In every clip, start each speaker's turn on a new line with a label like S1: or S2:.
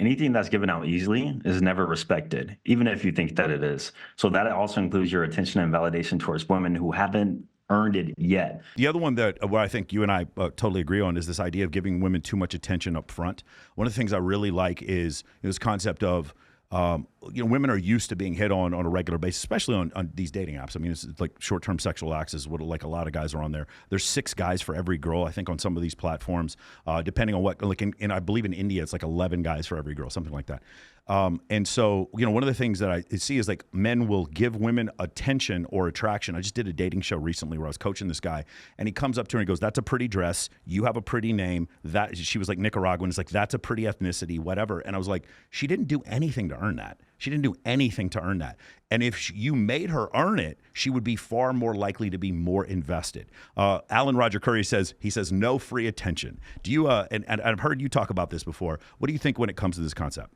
S1: anything that's given out easily is never respected, even if you think that it is. So that also includes your attention and validation towards women who haven't earned it yet.
S2: The other one that what I think you and I totally agree on is this idea of giving women too much attention up front. One of the things I really like is this concept of women are used to being hit on a regular basis, especially on these dating apps. I mean, it's like short-term sexual acts is what like a lot of guys are on there. There's 6 guys for every girl, I think, on some of these platforms, depending on what. Like, I believe in India, it's like 11 guys for every girl, something like that. And so, one of the things that I see is like men will give women attention or attraction. I just did a dating show recently where I was coaching this guy, and he comes up to her and he goes, "That's a pretty dress. You have a pretty name." That she was like Nicaraguan. It's like, "That's a pretty ethnicity, whatever." And I was like, she didn't do anything to earn that. She didn't do anything to earn that. And if you made her earn it, she would be far more likely to be more invested. Alan Roger Curry says, no free attention. Do you, and I've heard you talk about this before. What do you think when it comes to this concept?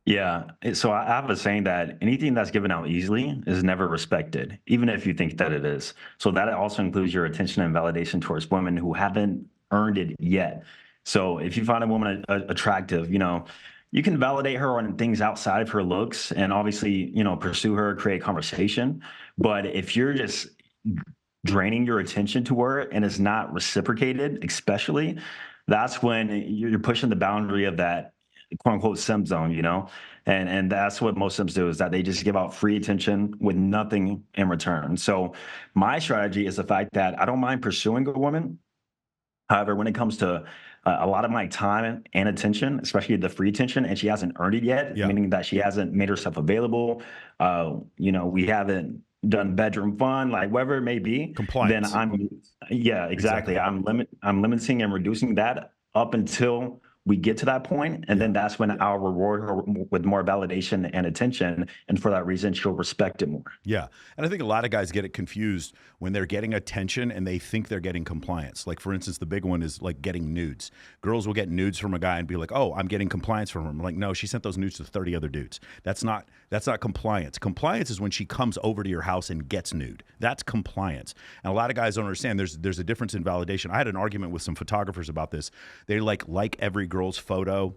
S1: Yeah. So I have a saying that anything that's given out easily is never respected, even if you think that it is. So that also includes your attention and validation towards women who haven't earned it yet. So if you find a woman attractive, you can validate her on things outside of her looks and obviously, pursue her, create conversation. But if you're just draining your attention to her and it's not reciprocated, especially, that's when you're pushing the boundary of that quote unquote simp zone, and that's what most simps do, is that they just give out free attention with nothing in return. So my strategy is the fact that I don't mind pursuing a woman. However, when it comes to a lot of my time and attention, especially the free attention, and she hasn't earned it yet, meaning that she hasn't made herself available, we haven't done bedroom fun, like whatever it may be,
S2: compliance.
S1: Then exactly. I'm limiting and reducing that up until we get to that point, and then that's when I'll reward her with more validation and attention, and for that reason, she'll respect it more.
S2: Yeah, and I think a lot of guys get it confused when they're getting attention and they think they're getting compliance. Like, for instance, the big one is like getting nudes. Girls will get nudes from a guy and be like, "Oh, I'm getting compliance from him." I'm like, no, she sent those nudes to 30 other dudes. That's not compliance. Compliance is when she comes over to your house and gets nude. That's compliance. And a lot of guys don't understand there's a difference in validation. I had an argument with some photographers about this. They like every girl's photo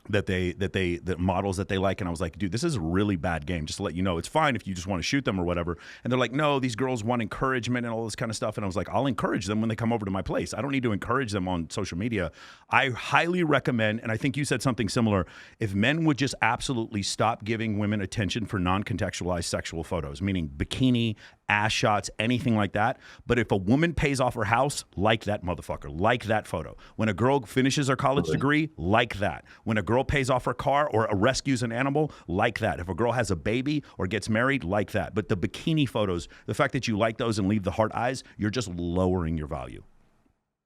S2: that models that they like, and I was like, dude, this is a really bad game. Just to let you know, it's fine if you just want to shoot them or whatever. And they're like, no, these girls want encouragement and all this kind of stuff. And I was like, I'll encourage them when they come over to my place. I don't need to encourage them on social media. I highly recommend, and I think you said something similar, if men would just absolutely stop giving women attention for non-contextualized sexual photos, meaning bikini, ass shots, anything like that. But if a woman pays off her house, like that motherfucker, like that photo. When a girl finishes her college degree, like that. When a girl pays off her car or rescues an animal, like that. If a girl has a baby or gets married, like that. But the bikini photos, the fact that you like those and leave the heart eyes, you're just lowering your value.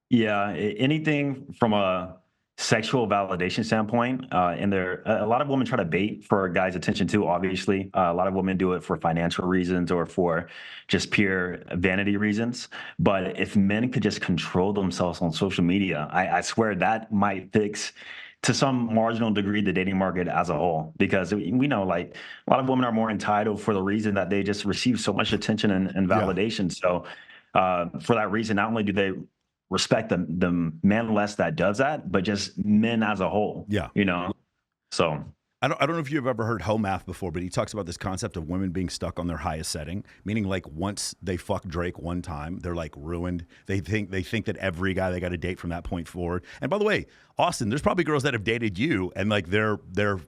S1: Yeah, anything from a sexual validation standpoint, and a lot of women try to bait for a guy's attention too. Obviously, a lot of women do it for financial reasons or for just pure vanity reasons. But if men could just control themselves on social media, I swear that might fix, to some marginal degree, the dating market as a whole, because we know like a lot of women are more entitled for the reason that they just receive so much attention and validation. So for that reason, not only do they respect the man less that does that, but just men as a whole.
S2: Yeah.
S1: So
S2: I don't know if you've ever heard Ho Math before, but he talks about this concept of women being stuck on their highest setting, meaning like once they fuck Drake one time, they're like ruined. They think that every guy they got to date from that point forward. And by the way, Austin, there's probably girls that have dated you and like their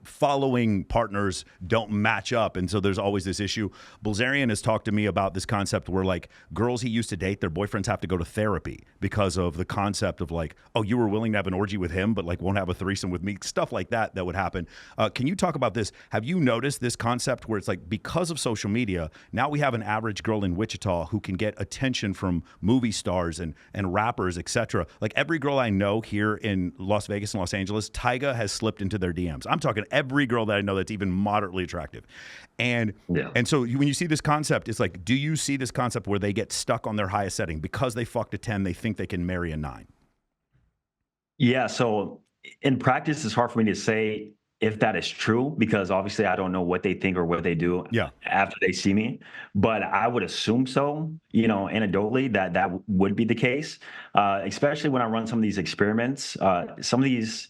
S2: following partners don't match up. And so there's always this issue. Bulzarian has talked to me about this concept where like girls he used to date, their boyfriends have to go to therapy because of the concept of like, oh, you were willing to have an orgy with him, but like won't have a threesome with me, stuff like that would happen. Can you talk about this? Have you noticed this concept where it's like because of social media, now we have an average girl in Wichita who can get attention from movie stars and rappers, etc. Like every girl I know here in Las Vegas and Los Angeles, Tyga has slipped into their DMs. I'm talking every girl that I know that's even moderately attractive. And so when you see this concept, it's like, do you see this concept where they get stuck on their highest setting because they fucked a 10, they think they can marry a 9?
S1: Yeah, so in practice, it's hard for me to say if that is true, because obviously I don't know what they think or what they do after they see me. But I would assume so, anecdotally, that would be the case, especially when I run some of these experiments. Some of these,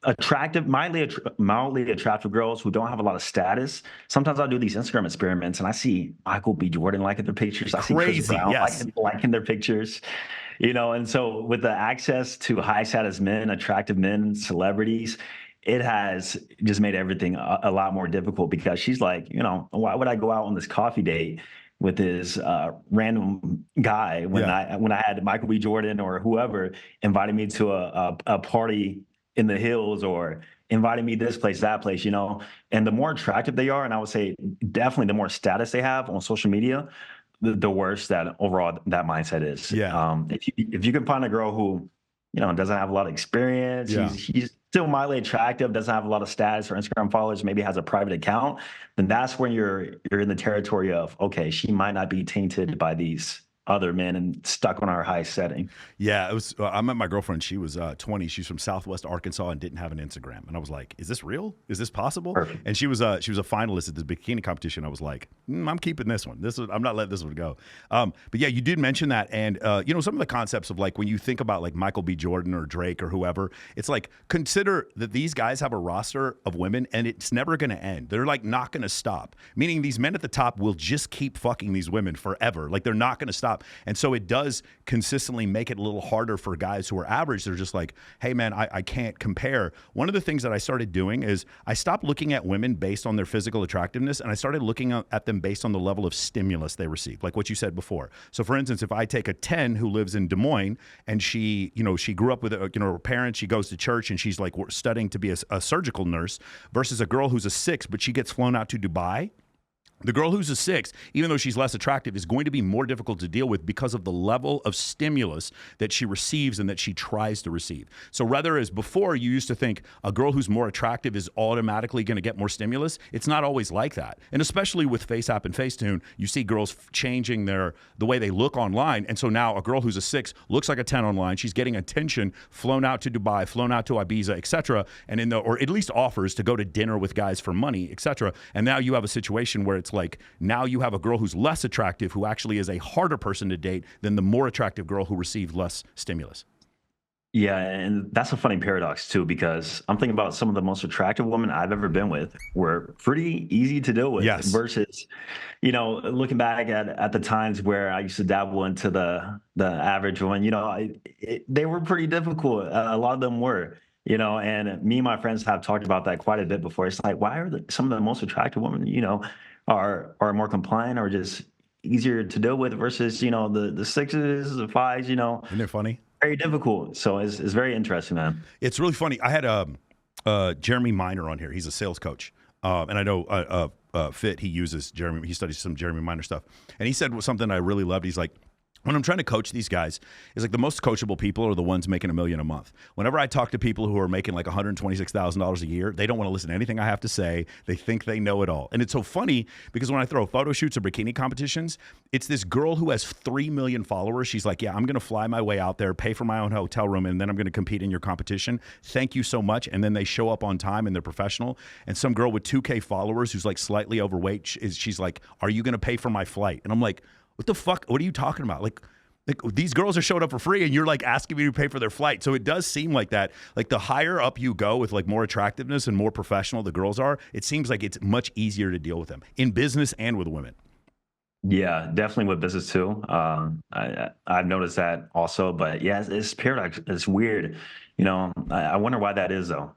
S1: attractive, mildly attractive girls who don't have a lot of status. Sometimes I'll do these Instagram experiments and I see Michael B. Jordan liking their pictures. I see Chris
S2: Crazy.
S1: Brown
S2: Yes.
S1: liking their pictures, and so with the access to high status men, attractive men, celebrities, it has just made everything a lot more difficult because she's like, why would I go out on this coffee date with this random guy when
S2: Yeah.
S1: I had Michael B. Jordan or whoever invited me to a party in the hills or inviting me this place, that place, and the more attractive they are, and I would say definitely the more status they have on social media, the worse that overall that mindset is.
S2: Yeah.
S1: If you can find a girl who, doesn't have a lot of experience,
S2: Yeah.
S1: she's still mildly attractive, doesn't have a lot of status or Instagram followers, maybe has a private account, then that's when you're in the territory of, okay, she might not be tainted by these other men and stuck on our high setting.
S2: Yeah, it was. I met my girlfriend. She was 20. She's from Southwest Arkansas and didn't have an Instagram. And I was like, "Is this real? Is this possible?"
S1: Perfect.
S2: And she was a finalist at the bikini competition. I was like, "I'm keeping this one. I'm not letting this one go." But yeah, you did mention that, and some of the concepts of like when you think about like Michael B. Jordan or Drake or whoever, it's like consider that these guys have a roster of women, and it's never going to end. They're like not going to stop. Meaning these men at the top will just keep fucking these women forever. Like they're not going to stop. And so it does consistently make it a little harder for guys who are average. They're just like, hey, man, I can't compare. One of the things that I started doing is I stopped looking at women based on their physical attractiveness, and I started looking at them based on the level of stimulus they receive, like what you said before. So, for instance, if I take a 10 who lives in Des Moines and she grew up with her parents, she goes to church and she's like studying to be a surgical nurse versus a girl who's a 6, but she gets flown out to Dubai. The girl who's a 6, even though she's less attractive, is going to be more difficult to deal with because of the level of stimulus that she receives and that she tries to receive. So rather as before, you used to think a girl who's more attractive is automatically going to get more stimulus. It's not always like that. And especially with FaceApp and Facetune, you see girls changing the way they look online. And so now a girl who's a 6 looks like a 10 online. She's getting attention, flown out to Dubai, flown out to Ibiza, etc. And or at least offers to go to dinner with guys for money, etc. And now you have a situation where it's like now you have a girl who's less attractive who actually is a harder person to date than the more attractive girl who received less stimulus.
S1: Yeah, and that's a funny paradox too, because I'm thinking about some of the most attractive women I've ever been with were pretty easy to deal with.
S2: Yes.
S1: Versus, looking back at the times where I used to dabble into the average one, they were pretty difficult. A lot of them were. And me and my friends have talked about that quite a bit before. It's like, why are some of the most attractive women, are more compliant or just easier to deal with versus, the 6s, the 5s,
S2: Isn't it funny?
S1: very difficult. So it's very interesting, man.
S2: It's really funny. I had Jeremy Miner on here. He's a sales coach. And I know Fit, he studies some Jeremy Miner stuff. And he said something I really loved. He's like, when I'm trying to coach these guys, it's like the most coachable people are the ones making $1 million a month. Whenever I talk to people who are making like $126,000 a year, they don't want to listen to anything I have to say. They think they know it all. And it's so funny because when I throw photo shoots or bikini competitions, it's this girl who has 3 million followers. She's like, yeah, I'm going to fly my way out there, pay for my own hotel room, and then I'm going to compete in your competition. Thank you so much. And then they show up on time and they're professional. And some girl with 2K followers who's like slightly overweight, she's like, are you going to pay for my flight? And I'm like, what the fuck? What are you talking about? Like these girls are showing up for free and you're like asking me to pay for their flight. So it does seem like that. Like the higher up you go with like more attractiveness and more professional the girls are, it seems like it's much easier to deal with them in business and with women.
S1: Yeah, definitely with business too. I've noticed that also, but yeah, it's paradox. It's weird. I wonder why that is though.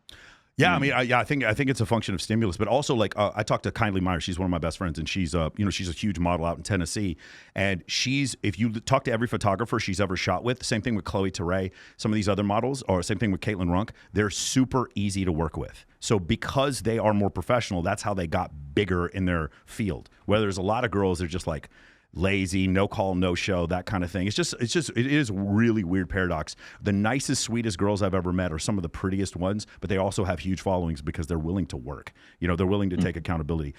S2: Yeah, I mean, I think it's a function of stimulus, but also like I talked to Kindly Meyer. She's one of my best friends, and she's she's a huge model out in Tennessee. And if you talk to every photographer she's ever shot with, same thing with Chloe Ture, some of these other models, or same thing with Caitlin Runk, they're super easy to work with. So because they are more professional, that's how they got bigger in their field. Where there's a lot of girls, they're just like lazy, no call, no show, that kind of thing. It is really weird paradox. The nicest, sweetest girls I've ever met are some of the prettiest ones, but they also have huge followings because they're willing to work. They're willing to take accountability.